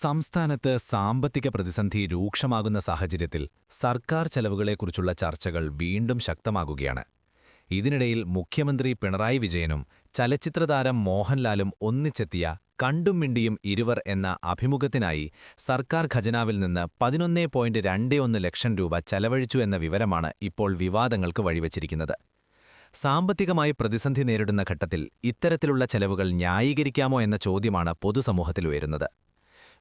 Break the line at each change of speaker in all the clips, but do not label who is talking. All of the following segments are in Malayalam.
സംസ്ഥാനത്ത് സാമ്പത്തിക പ്രതിസന്ധി രൂക്ഷമാകുന്ന സാഹചര്യത്തിൽ സർക്കാർ ചെലവുകളെക്കുറിച്ചുള്ള ചർച്ചകൾ വീണ്ടും ശക്തമാകുകയാണ്. ഇതിനിടയിൽ മുഖ്യമന്ത്രി പിണറായി വിജയനും ചലച്ചിത്രതാരം മോഹൻലാലും ഒന്നിച്ചെത്തിയ കണ്ടും മിണ്ടിയും ഇരുവർ എന്ന അഭിമുഖത്തിനായി സർക്കാർ ഖജനാവിൽ നിന്ന് 11.21 ലക്ഷം രൂപ ചെലവഴിച്ചു എന്ന വിവരമാണ് ഇപ്പോൾ വിവാദങ്ങൾക്ക് വഴിവച്ചിരിക്കുന്നത്. സാമ്പത്തികമായി പ്രതിസന്ധി നേരിടുന്ന ഘട്ടത്തിൽ ഇത്തരത്തിലുള്ള ചെലവുകൾ ന്യായീകരിക്കാമോ എന്ന ചോദ്യമാണ് പൊതുസമൂഹത്തിൽ ഉയരുന്നത്.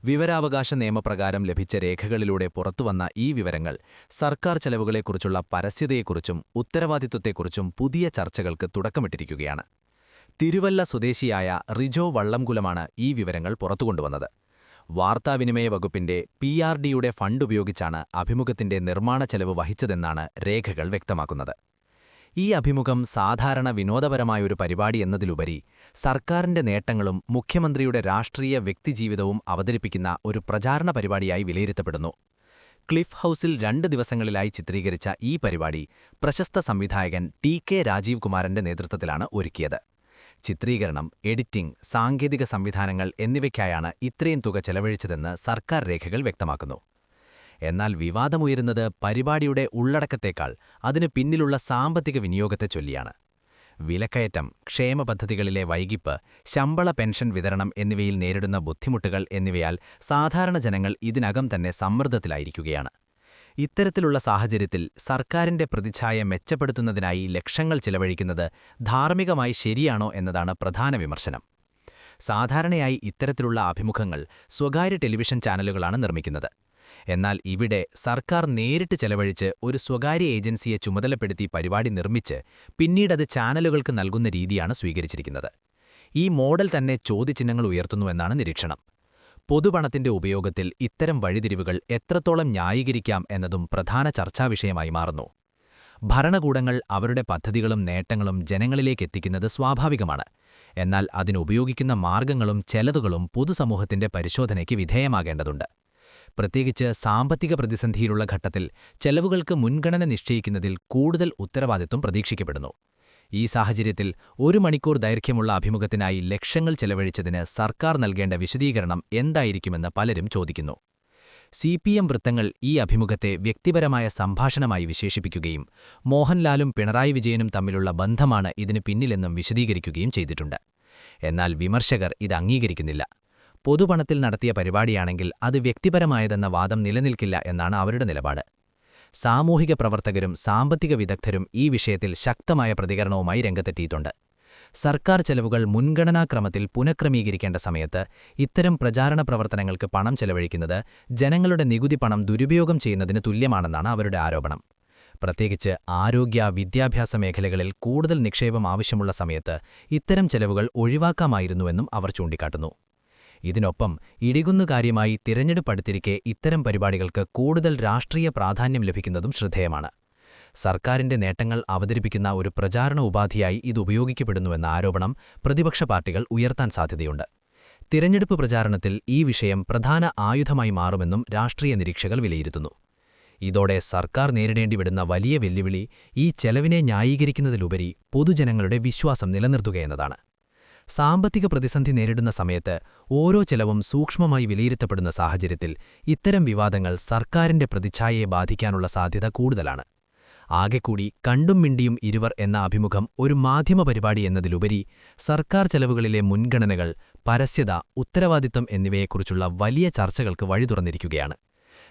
വിവരാവകാശ നിയമപ്രകാരം ലഭിച്ച രേഖകളിലൂടെ പുറത്തുവന്ന ഈ വിവരങ്ങൾ സർക്കാർ ചെലവുകളെക്കുറിച്ചുള്ള പരസ്യതയെക്കുറിച്ചും ഉത്തരവാദിത്വത്തെക്കുറിച്ചും പുതിയ ചർച്ചകൾക്ക് തുടക്കമിട്ടിരിക്കുകയാണ്. തിരുവല്ല സ്വദേശിയായ റിജോ വള്ളംകുലമാണ് ഈ വിവരങ്ങൾ പുറത്തുകൊണ്ടുവന്നത്. വാർത്താവിനിമയ വകുപ്പിന്റെ PRDയുടെ ഫണ്ട് ഉപയോഗിച്ചാണ് അഭിമുഖത്തിന്റെ നിർമ്മാണ ചെലവ് വഹിച്ചതെന്നാണ് രേഖകൾ വ്യക്തമാക്കുന്നത്. ഈ അഭിമുഖം സാധാരണ വിനോദപരമായൊരു പരിപാടി എന്നതിലുപരി സർക്കാരിന്റെ നേട്ടങ്ങളും മുഖ്യമന്ത്രിയുടെ രാഷ്ട്രീയ വ്യക്തിജീവിതവും അവതരിപ്പിക്കുന്ന ഒരു പ്രചാരണ പരിപാടിയായി വിലയിരുത്തപ്പെടുന്നു. ക്ലിഫ് ഹൗസിൽ 2 ദിവസങ്ങളിലായി ചിത്രീകരിച്ച ഈ പരിപാടി പ്രശസ്ത സംവിധായകൻ TK രാജീവ് കുമാറിന്റെ നേതൃത്വത്തിലാണ് ഒരുക്കിയത്. ചിത്രീകരണം, എഡിറ്റിംഗ്, സാങ്കേതിക സംവിധാനങ്ങൾ എന്നിവയ്ക്കായാണ് ഇത്രയും തുക ചെലവഴിച്ചതെന്ന് സർക്കാർ രേഖകൾ വ്യക്തമാക്കുന്നു. എന്നാൽ വിവാദമുയരുന്നത് പരിപാടിയുടെ ഉള്ളടക്കത്തേക്കാൾ അതിനു പിന്നിലുള്ള സാമ്പത്തിക വിനിയോഗത്തെ ചൊല്ലിയാണ്. വിലക്കയറ്റം, ക്ഷേമ പദ്ധതികളിലെ വൈകിപ്പ്, ശമ്പള പെൻഷൻ വിതരണം എന്നിവയിൽ നേരിടുന്ന ബുദ്ധിമുട്ടുകൾ എന്നിവയാൽ സാധാരണ ജനങ്ങൾ ഇതിനകം തന്നെ സമ്മർദ്ദത്തിലായിരിക്കുകയാണ്. ഇത്തരത്തിലുള്ള സാഹചര്യത്തിൽ സർക്കാരിന്റെ പ്രതിച്ഛായ മെച്ചപ്പെടുത്തുന്നതിനായി ലക്ഷങ്ങൾ ചിലവഴിക്കുന്നത് ധാർമ്മികമായി ശരിയാണോ എന്നതാണ് പ്രധാന വിമർശനം. സാധാരണയായി ഇത്തരത്തിലുള്ള അഭിമുഖങ്ങൾ സ്വകാര്യ ടെലിവിഷൻ ചാനലുകളാണ് നിർമ്മിക്കുന്നത്. എന്നാൽ ഇവിടെ സർക്കാർ നേരിട്ട് ചെലവഴിച്ച് ഒരു സ്വകാര്യ ഏജൻസിയെ ചുമതലപ്പെടുത്തി പരിപാടി നിർമ്മിച്ച് പിന്നീടത് ചാനലുകൾക്ക് നൽകുന്ന രീതിയാണ് സ്വീകരിച്ചിരിക്കുന്നത്. ഈ മോഡൽ തന്നെ ചോദ്യചിഹ്നങ്ങൾ ഉയർത്തുന്നുവെന്നാണ് നിരീക്ഷണം. പൊതുപണത്തിന്റെ ഉപയോഗത്തിൽ ഇത്തരം വഴിതിരിവുകൾ എത്രത്തോളം ന്യായീകരിക്കാം എന്നതും പ്രധാന ചർച്ചാവിഷയമായി മാറുന്നു. ഭരണകൂടങ്ങൾ അവരുടെ പദ്ധതികളും നേട്ടങ്ങളും ജനങ്ങളിലേക്കെത്തിക്കുന്നത് സ്വാഭാവികമാണ്. എന്നാൽ അതിനുപയോഗിക്കുന്ന മാർഗങ്ങളും ചെലവുകളും പൊതുസമൂഹത്തിന്റെ പരിശോധനയ്ക്ക് വിധേയമാകേണ്ടതുണ്ട്. പ്രത്യേകിച്ച് സാമ്പത്തിക പ്രതിസന്ധിയിലുള്ള ഘട്ടത്തിൽ ചെലവുകൾക്ക് മുൻഗണന നിശ്ചയിക്കുന്നതിൽ കൂടുതൽ ഉത്തരവാദിത്വം പ്രതീക്ഷിക്കപ്പെടുന്നു. ഈ സാഹചര്യത്തിൽ 1 മണിക്കൂർ ദൈർഘ്യമുള്ള അഭിമുഖത്തിനായി ലക്ഷങ്ങൾ ചെലവഴിച്ചതിന് സർക്കാർ നൽകേണ്ട വിശദീകരണം എന്തായിരിക്കുമെന്ന് പലരും ചോദിക്കുന്നു. CPM വൃത്തങ്ങൾ ഈ അഭിമുഖത്തെ വ്യക്തിപരമായ സംഭാഷണമായി വിശേഷിപ്പിക്കുകയും മോഹൻലാലും പിണറായി വിജയനും തമ്മിലുള്ള ബന്ധമാണ് ഇതിനു പിന്നിലെന്നും വിശദീകരിക്കുകയും ചെയ്തിട്ടുണ്ട്. എന്നാൽ വിമർശകർ ഇത് അംഗീകരിക്കുന്നില്ല. പൊതുപണത്തിൽ നടത്തിയ പരിപാടിയാണെങ്കിൽ അത് വ്യക്തിപരമായതെന്ന വാദം നിലനിൽക്കില്ല എന്നാണ് അവരുടെ നിലപാട്. സാമൂഹിക പ്രവർത്തകരും സാമ്പത്തിക വിദഗ്ധരും ഈ വിഷയത്തിൽ ശക്തമായ പ്രതികരണവുമായി രംഗത്തെത്തിയിട്ടുണ്ട്. സർക്കാർ ചെലവുകൾ മുൻഗണനാക്രമത്തിൽ പുനഃക്രമീകരിക്കേണ്ട സമയത്ത് ഇത്തരം പ്രചാരണ പ്രവർത്തനങ്ങൾക്ക് പണം ചെലവഴിക്കുന്നത് ജനങ്ങളുടെ നികുതി പണം ദുരുപയോഗം ചെയ്യുന്നതിന് തുല്യമാണെന്നാണ് അവരുടെ ആരോപണം. പ്രത്യേകിച്ച് ആരോഗ്യ, വിദ്യാഭ്യാസ മേഖലകളിൽ കൂടുതൽ നിക്ഷേപം ആവശ്യമുള്ള സമയത്ത് ഇത്തരം ചെലവുകൾ ഒഴിവാക്കാമായിരുന്നുവെന്നും അവർ ചൂണ്ടിക്കാട്ടുന്നു. ഇതിനൊപ്പം ഇടികുന്നുകാര്യമായി തിരഞ്ഞെടുപ്പടുത്തിരിക്കെ ഇത്തരം പരിപാടികൾക്ക് കൂടുതൽ രാഷ്ട്രീയ പ്രാധാന്യം ലഭിക്കുന്നതും ശ്രദ്ധേയമാണ്. സർക്കാരിന്റെ നേട്ടങ്ങൾ അവതരിപ്പിക്കുന്ന ഒരു പ്രചാരണ ഉപാധിയായി ഇത് ഉപയോഗിക്കപ്പെടുന്നുവെന്ന ആരോപണം പ്രതിപക്ഷ പാർട്ടികൾ ഉയർത്താൻ സാധ്യതയുണ്ട്. തിരഞ്ഞെടുപ്പ് പ്രചാരണത്തിൽ ഈ വിഷയം പ്രധാന ആയുധമായി മാറുമെന്നും രാഷ്ട്രീയ നിരീക്ഷകർ വിലയിരുത്തുന്നു. ഇതോടെ സർക്കാർ നേരിടേണ്ടിവരുന്ന വലിയ വെല്ലുവിളി ഈ ചെലവിനെ ന്യായീകരിക്കുന്നതിലുപരി പൊതുജനങ്ങളുടെ വിശ്വാസം നിലനിർത്തുകയെന്നതാണ്. സാമ്പത്തിക പ്രതിസന്ധി നേരിടുന്ന സമയത്ത് ഓരോ ചെലവും സൂക്ഷ്മമായി വിലയിരുത്തപ്പെടുന്ന സാഹചര്യത്തിൽ ഇത്തരം വിവാദങ്ങൾ സർക്കാരിന്റെ പ്രതിച്ഛായയെ ബാധിക്കാനുള്ള സാധ്യത കൂടുതലാണ്. ആകെക്കൂടി കണ്ടും മിണ്ടിയും ഇരുവർ എന്ന അഭിമുഖം ഒരു മാധ്യമ പരിപാടി എന്നതിലുപരി സർക്കാർ ചെലവുകളിലെ മുൻഗണനകൾ, പരസ്യത, ഉത്തരവാദിത്തം എന്നിവയെക്കുറിച്ചുള്ള വലിയ ചർച്ചകൾക്ക് വഴി തുറന്നിരിക്കുകയാണ്.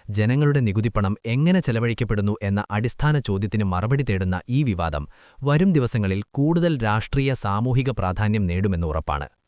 ജനങ്ങളുടെ നികുതിപ്പണം എങ്ങനെ ചെലവഴിക്കപ്പെടുന്നു എന്ന അടിസ്ഥാന ചോദ്യത്തിന് മറുപടി തേടുന്ന ഈ വിവാദം വരും ദിവസങ്ങളിൽ കൂടുതൽ രാഷ്ട്രീയ സാമൂഹിക പ്രാധാന്യം നേടുമെന്ന് ഉറപ്പാണ്.